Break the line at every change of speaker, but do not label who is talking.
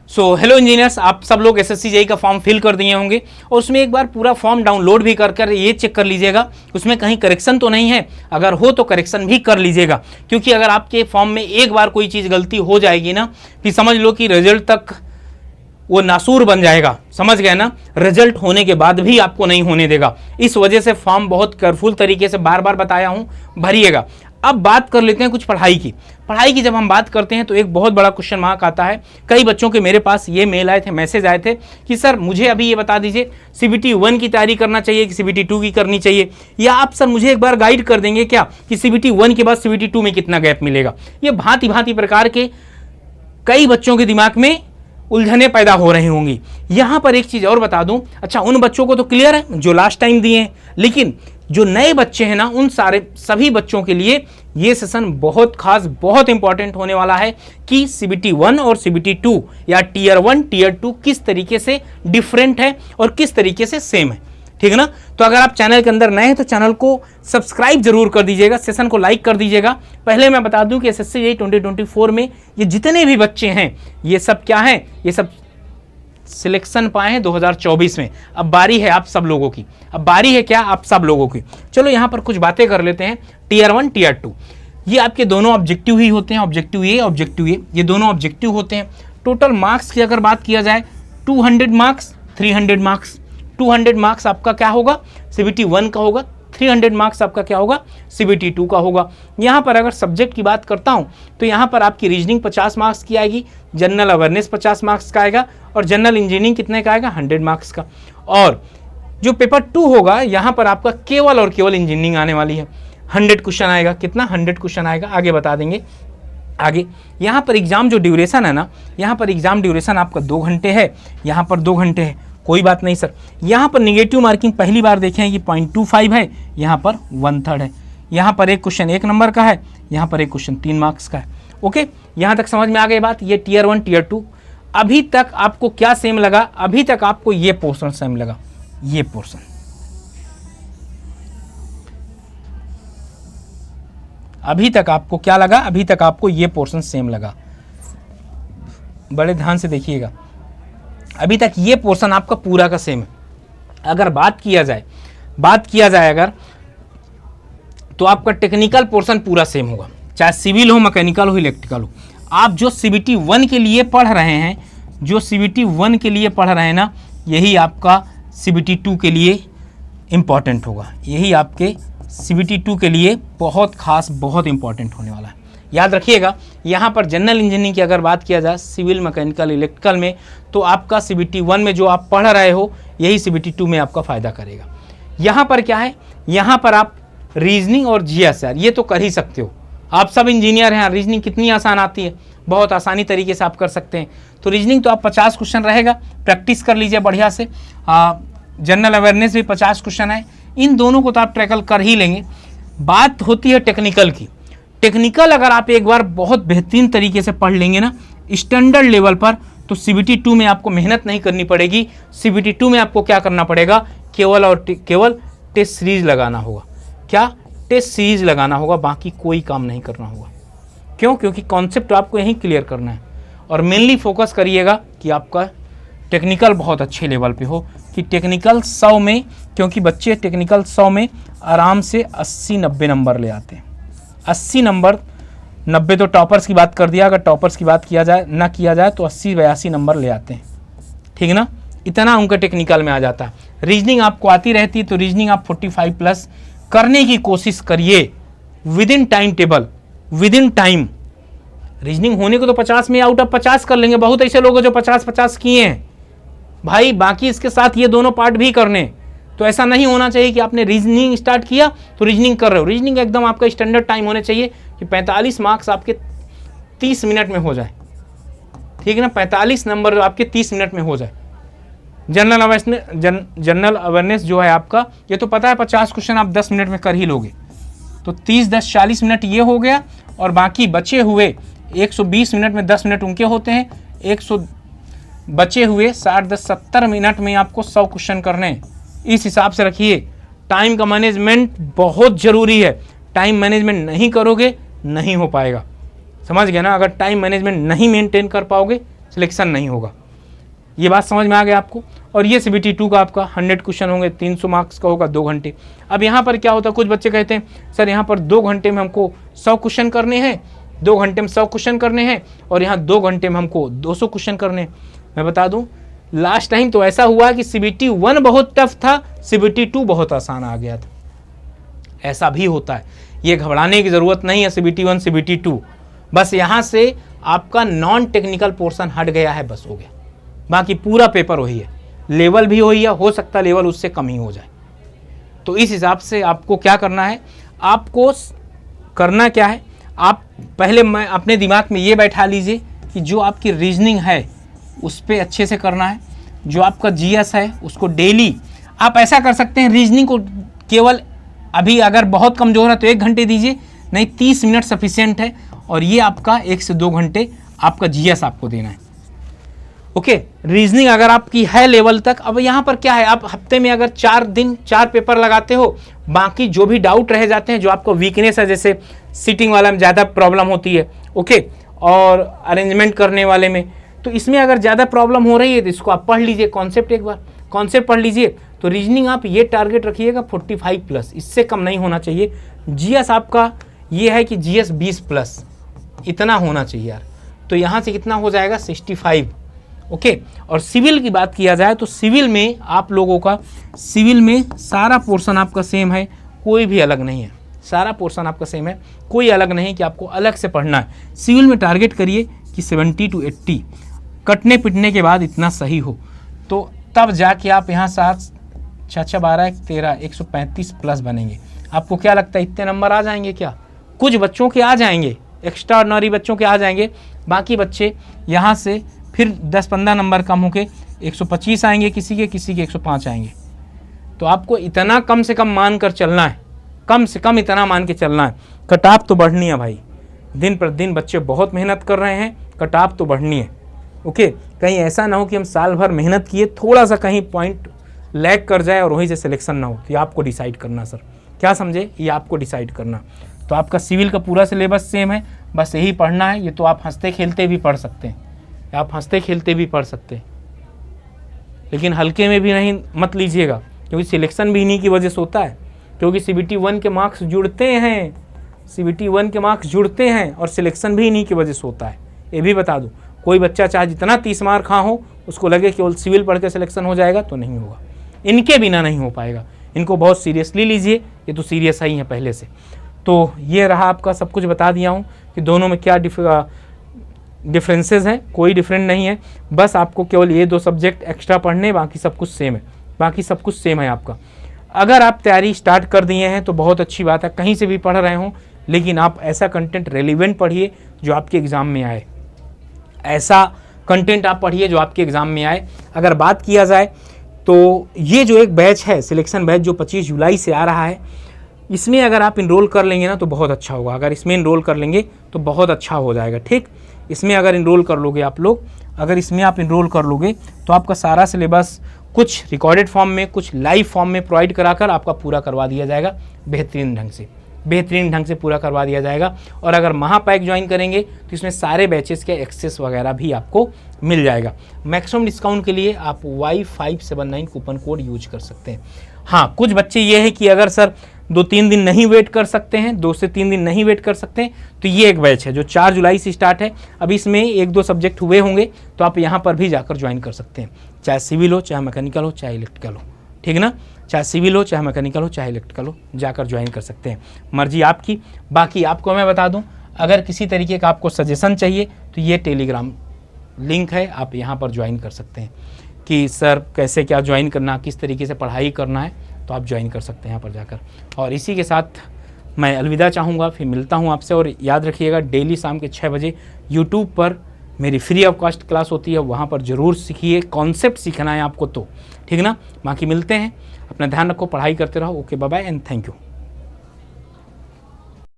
So hello engineers, आप सब लोग एसएससी जेईई का फॉर्म फिल कर दिए होंगे और उसमें एक बार पूरा फॉर्म डाउनलोड भी कर ये चेक कर लीजिएगा उसमें कहीं करेक्शन तो नहीं है। अगर हो तो करेक्शन भी कर लीजिएगा, क्योंकि अगर आपके फॉर्म में एक बार कोई चीज़ गलती हो जाएगी ना, फिर समझ लो कि रिजल्ट तक वो नासूर बन जाएगा। समझ गए ना, रिजल्ट होने के बाद भी आपको नहीं होने देगा। इस वजह से फॉर्म बहुत केयरफुल तरीके से बार बार बताया हूँ, भरिएगा। अब बात कर लेते हैं कुछ पढ़ाई की। पढ़ाई की जब हम बात करते हैं तो एक बहुत बड़ा क्वेश्चन मार्क आता है। कई बच्चों के मेरे पास ये मेल आए थे, मैसेज आए थे कि सर मुझे अभी ये बता दीजिए CBT 1 की तैयारी करना चाहिए कि CBT 2 की करनी चाहिए, या आप सर मुझे एक बार गाइड कर देंगे क्या कि CBT 1 के बाद CBT 2 में कितना गैप मिलेगा। ये भांति भांति प्रकार के कई बच्चों के दिमाग में उलझने पैदा हो रही होंगी। यहां पर एक चीज और बता दूं, अच्छा उन बच्चों को तो क्लियर है जो लास्ट टाइम दिए हैं, लेकिन जो नए बच्चे हैं ना, उन सभी बच्चों के लिए ये सेशन बहुत खास, बहुत इंपॉर्टेंट होने वाला है कि CBT 1 और CBT 2 या टीयर 1 टीयर 2 किस तरीके से डिफरेंट है और किस तरीके से सेम है। ठीक है ना। तो अगर आप चैनल के अंदर नए हैं तो चैनल को सब्सक्राइब जरूर कर दीजिएगा, सेशन को लाइक कर दीजिएगा। पहले मैं बता दूं कि एसएससी जेईई 2024 में ये जितने भी बच्चे हैं ये सब क्या हैं, ये सब सिलेक्शन पाए हैं 2024 में। अब बारी है आप सब लोगों की, अब बारी है क्या आप सब लोगों की। चलो यहाँ पर कुछ बातें कर लेते हैं। टीयर 1 टीयर 2 ये आपके दोनों ऑब्जेक्टिव ही होते हैं, ऑब्जेक्टिव ए ऑब्जेक्टिव ए, ये दोनों ऑब्जेक्टिव होते हैं। टोटल मार्क्स की अगर बात किया जाए 200 मार्क्स 300 मार्क्स। 200 मार्क्स आपका क्या होगा, CBT 1 का होगा। 300 मार्क्स आपका क्या होगा, CBT 2 का होगा। यहाँ पर अगर सब्जेक्ट की बात करता हूँ तो यहाँ पर आपकी रीजनिंग 50 मार्क्स की आएगी, जनरल अवेयरनेस 50 मार्क्स का आएगा और जनरल इंजीनियरिंग कितने का आएगा, 100 मार्क्स का। और जो पेपर 2 होगा यहाँ पर आपका केवल और केवल इंजीनियरिंग आने वाली है। 100 क्वेश्चन आएगा, कितना 100 क्वेश्चन आएगा, आगे बता देंगे। आगे यहाँ पर एग्जाम जो ड्यूरेशन है ना, यहाँ पर एग्जाम ड्यूरेशन आपका 2 घंटे है, यहाँ पर 2 घंटे है। कोई बात नहीं सर, यहाँ पर निगेटिव मार्किंग पहली बार देखें कि 0.25 है, यहाँ पर 1/3 है। यहाँ पर एक क्वेश्चन 1 नंबर का है, यहाँ पर एक क्वेश्चन 3 मार्क्स का है। ओके, यहाँ तक समझ में आ गई बात। ये टीयर 1 टीयर 2। अभी तक आपको क्या सेम लगा, अभी तक आपको ये पोर्शन सेम लगा, ये पोर्शन। अभी तक आपको क्या लगा, अभी तक आपको ये पोर्शन सेम लगा। बड़े ध्यान से देखिएगा, अभी तक ये पोर्शन आपका पूरा का सेम है। अगर बात किया जाए अगर, तो आपका टेक्निकल पोर्शन पूरा सेम होगा, चाहे सिविल हो, मैकेनिकल हो, इलेक्ट्रिकल हो। आप जो CBT 1 के लिए पढ़ रहे हैं, जो CBT 1 के लिए पढ़ रहे हैं ना, यही आपका CBT 2 के लिए इंपॉर्टेंट होगा। यही आपके CBT 2 के लिए बहुत खास, बहुत इंपॉर्टेंट होने वाला है। याद रखिएगा, यहाँ पर जनरल इंजीनियरिंग की अगर बात किया जाए, सिविल, मैकेनिकल, इलेक्ट्रिकल में, तो आपका CBT 1 में जो आप पढ़ रहे हो यही CBT 2 में आपका फ़ायदा करेगा। यहाँ पर क्या है, यहाँ पर आप रीजनिंग और GSR ये तो कर ही सकते हो। आप सब इंजीनियर हैं, रीजनिंग कितनी आसान आती है, बहुत आसानी तरीके से आप कर सकते हैं। तो रीजनिंग तो आप 50 क्वेश्चन रहेगा, प्रैक्टिस कर लीजिए बढ़िया से। जनरल अवेयरनेस भी 50 क्वेश्चन है, इन दोनों को तो आप ट्रैकल कर ही लेंगे। बात होती है टेक्निकल की। टेक्निकल अगर आप एक बार बहुत बेहतरीन तरीके से पढ़ लेंगे ना स्टैंडर्ड लेवल पर, तो CBT 2 में आपको मेहनत नहीं करनी पड़ेगी। CBT 2 में आपको क्या करना पड़ेगा, केवल और केवल टेस्ट सीरीज लगाना होगा। क्या, टेस्ट सीरीज लगाना होगा, बाकी कोई काम नहीं करना होगा। क्यों, क्योंकि कॉन्सेप्ट आपको यहीं क्लियर करना है। और मेनली फोकस करिएगा कि आपका टेक्निकल बहुत अच्छे लेवल पे हो, कि टेक्निकल 100 में, क्योंकि बच्चे टेक्निकल 100 में आराम से 80-90 नंबर ले आते हैं। 80 नंबर, 90 तो टॉपर्स की बात कर दिया, अगर टॉपर्स की बात किया जाए तो 80-82 नंबर ले आते हैं। ठीक है ना, इतना उनका टेक्निकल में आ जाता है। रीजनिंग आपको आती रहती है तो रीजनिंग आप 45 प्लस करने की कोशिश करिए, with in time table, with in time. Reasoning होने को तो 50 में आउट ऑफ 50 कर लेंगे, बहुत ऐसे लोग हैं जो 50-50 किए हैं भाई, बाकी इसके साथ ये दोनों पार्ट भी करने। तो ऐसा नहीं होना चाहिए कि आपने रीजनिंग स्टार्ट किया तो रीजनिंग कर रहे हो। रीजनिंग एकदम आपका स्टैंडर्ड टाइम होने चाहिए कि 45 मार्क्स आपके 30 मिनट में हो जाए। ठीक है ना, 45 नंबर आपके 30 मिनट में हो जाए। जनरल अवेयरनेस जो है आपका, ये तो पता है 50 क्वेश्चन आप 10 मिनट में कर ही लोगे, तो 30-10-40 मिनट ये हो गया। और बाकी बचे हुए 120 मिनट में 10 मिनट उनके होते हैं, 100 बचे हुए 60-70 मिनट में आपको 100 क्वेश्चन करने हैं। इस हिसाब से रखिए, टाइम का मैनेजमेंट बहुत ज़रूरी है। टाइम मैनेजमेंट नहीं करोगे नहीं हो पाएगा, समझ गए ना। अगर टाइम मैनेजमेंट नहीं मेंटेन कर पाओगे सिलेक्शन नहीं होगा। ये बात समझ में आ गया आपको। और ये CBT 2 का आपका 100 क्वेश्चन होंगे, 300 मार्क्स का होगा, 2 घंटे। अब यहाँ पर क्या होता है, कुछ बच्चे कहते हैं सर यहाँ पर 2 घंटे में हमको 100 क्वेश्चन करने हैं, 2 घंटे में 100 क्वेश्चन करने हैं, और यहाँ 2 घंटे में हमको 200 क्वेश्चन करने हैं। मैं बता दूँ, लास्ट टाइम तो ऐसा हुआ कि CBT 1 बहुत टफ था, CBT 2 बहुत आसान आ गया था। ऐसा भी होता है, ये घबराने की ज़रूरत नहीं है। CBT 1 CBT 2 बस यहाँ से आपका नॉन टेक्निकल पोर्शन हट गया है, बस हो गया। बाकी पूरा पेपर वही है, लेवल भी वही है, हो सकता है लेवल उससे कम ही हो जाए। तो इस हिसाब से आपको क्या करना है, आपको करना क्या है, आप पहले मैं अपने दिमाग में ये बैठा लीजिए कि जो आपकी रीजनिंग है उस पर अच्छे से करना है। जो आपका GS है उसको डेली आप ऐसा कर सकते हैं, रीजनिंग को केवल अभी अगर बहुत कमज़ोर है तो 1 घंटे दीजिए, नहीं 30 मिनट सफिशिएंट है। और ये आपका 1 से 2 घंटे आपका GS आपको देना है। ओके, रीजनिंग अगर आपकी है लेवल तक, अब यहाँ पर क्या है, आप हफ्ते में अगर 4 दिन 4 पेपर लगाते हो, बाकी जो भी डाउट रह जाते हैं, जो आपको वीकनेस है, जैसे सीटिंग वाला में ज़्यादा प्रॉब्लम होती है, ओके, और अरेंजमेंट करने वाले में, तो इसमें अगर ज़्यादा प्रॉब्लम हो रही है तो इसको आप पढ़ लीजिए, कॉन्सेप्ट एक बार कॉन्सेप्ट पढ़ लीजिए। तो रीजनिंग आप ये टारगेट रखिएगा 45+, इससे कम नहीं होना चाहिए। GS आपका ये है कि GS 20+, इतना होना चाहिए यार। तो यहाँ से कितना हो जाएगा, 65। ओके, और सिविल की बात किया जाए तो सिविल में आप लोगों का, सिविल में सारा पोर्शन आपका सेम है, कोई भी अलग नहीं है। सारा पोर्शन आपका सेम है, कोई अलग नहीं कि आपको अलग से पढ़ना है। सिविल में टारगेट करिए कि 70 to 80 कटने पिटने के बाद इतना सही हो, तो तब जाके आप यहाँ 7 6 12 13 135+ बनेंगे। आपको क्या लगता है इतने नंबर आ जाएंगे क्या? कुछ बच्चों के आ जाएंगे, एक्स्ट्रा ऑर्डिनरी बच्चों के आ जाएंगे, बाकी बच्चे यहाँ से फिर 10-15 नंबर कम होके 125 आएंगे, किसी के 105 आएंगे। तो आपको इतना कम से कम मान कर चलना है, कम से कम इतना मान के चलना है। कटाप तो बढ़नी है भाई, दिन पर दिन बच्चे बहुत मेहनत कर रहे हैं, कटाप तो बढ़नी है। ओके, कहीं ऐसा ना हो कि हम साल भर मेहनत किए, थोड़ा सा कहीं पॉइंट लैग कर जाए और वहीं से सिलेक्शन ना हो। तो ये आपको डिसाइड करना सर, क्या समझे, ये आपको डिसाइड करना। तो आपका सिविल का पूरा सिलेबस सेम है, बस यही पढ़ना है। ये तो आप हंसते खेलते भी पढ़ सकते हैं, आप हंसते खेलते भी पढ़ सकते हैं, लेकिन हल्के में भी नहीं मत लीजिएगा, क्योंकि सिलेक्शन भी इन्हीं की वजह से होता है। क्योंकि CBT 1 के मार्क्स जुड़ते हैं, CBT 1 के मार्क्स जुड़ते हैं, और सिलेक्शन भी इन्हीं की वजह से होता है। ये भी बता दूँ, कोई बच्चा चाहे जितना 30 मार्क हो, उसको लगे केवल सिविल पढ़ के सिलेक्शन हो जाएगा, तो नहीं होगा। इनके बिना नहीं हो पाएगा। इनको बहुत सीरियसली लीजिए, ये तो सीरियस ही है पहले से। तो ये रहा आपका, सब कुछ बता दिया हूँ कि दोनों में क्या डिफरेंसेस हैं। कोई डिफरेंट नहीं है, बस आपको केवल ये 2 सब्जेक्ट एक्स्ट्रा पढ़ने, बाकी सब कुछ सेम है, बाकी सब कुछ सेम है आपका। अगर आप तैयारी स्टार्ट कर दिए हैं तो बहुत अच्छी बात है, कहीं से भी पढ़ रहे हों, लेकिन आप ऐसा कंटेंट रेलिवेंट पढ़िए जो आपके एग्ज़ाम में आए। ऐसा कंटेंट आप पढ़िए जो आपके एग्ज़ाम में आए। अगर बात किया जाए तो ये जो एक बैच है, सिलेक्शन बैच, जो 25 जुलाई से आ रहा है, इसमें अगर आप इनरोल कर लेंगे ना तो बहुत अच्छा होगा। अगर इसमें इनरोल कर लेंगे तो बहुत अच्छा हो जाएगा, ठीक। इसमें अगर इनरोल कर लोगे आप लोग, अगर इसमें आप इनरोल कर लोगे तो आपका सारा सिलेबस कुछ रिकॉर्डेड फॉर्म में, कुछ लाइव फॉर्म में प्रोवाइड कराकर आपका पूरा करवा दिया जाएगा, बेहतरीन ढंग से पूरा करवा दिया जाएगा। और अगर महापैक ज्वाइन करेंगे तो इसमें सारे बैचेस के एक्सेस वगैरह भी आपको मिल जाएगा। मैक्सिमम डिस्काउंट के लिए आप Y579 कूपन कोड यूज कर सकते हैं। हाँ, कुछ बच्चे ये है कि अगर सर 2-3 दिन नहीं वेट कर सकते हैं, 2 से 3 दिन नहीं वेट कर सकते हैं, तो ये एक बैच है जो 4 जुलाई से स्टार्ट है। अभी इसमें 1-2 सब्जेक्ट हुए होंगे, तो आप यहाँ पर भी जाकर ज्वाइन कर सकते हैं, चाहे सिविल हो, चाहे मैकेनिकल हो, चाहे इलेक्ट्रिकल हो, ठीक ना। चाहे सिविल हो, चाहे मैकेनिकल हो, चाहे इलेक्ट्रिकल हो, जाकर ज्वाइन कर सकते हैं, मर्जी आपकी। बाकी आपको मैं बता दूं, अगर किसी तरीके का आपको सजेशन चाहिए तो ये टेलीग्राम लिंक है, आप यहाँ पर ज्वाइन कर सकते हैं कि सर कैसे क्या ज्वाइन करना, किस तरीके से पढ़ाई करना है, तो आप ज्वाइन कर सकते हैं यहाँ पर जाकर। और इसी के साथ मैं अलविदा चाहूँगा, फिर मिलता हूँ आपसे। और याद रखिएगा, डेली शाम के 6 बजे यूट्यूब पर मेरी फ्री ऑफ कॉस्ट क्लास होती है, वहाँ पर ज़रूर सीखिए। कॉन्सेप्ट सीखना है आपको तो, ठीक ना। बाकी मिलते हैं, अपना ध्यान रखो, पढ़ाई करते रहो। Okay, bye bye and thank you.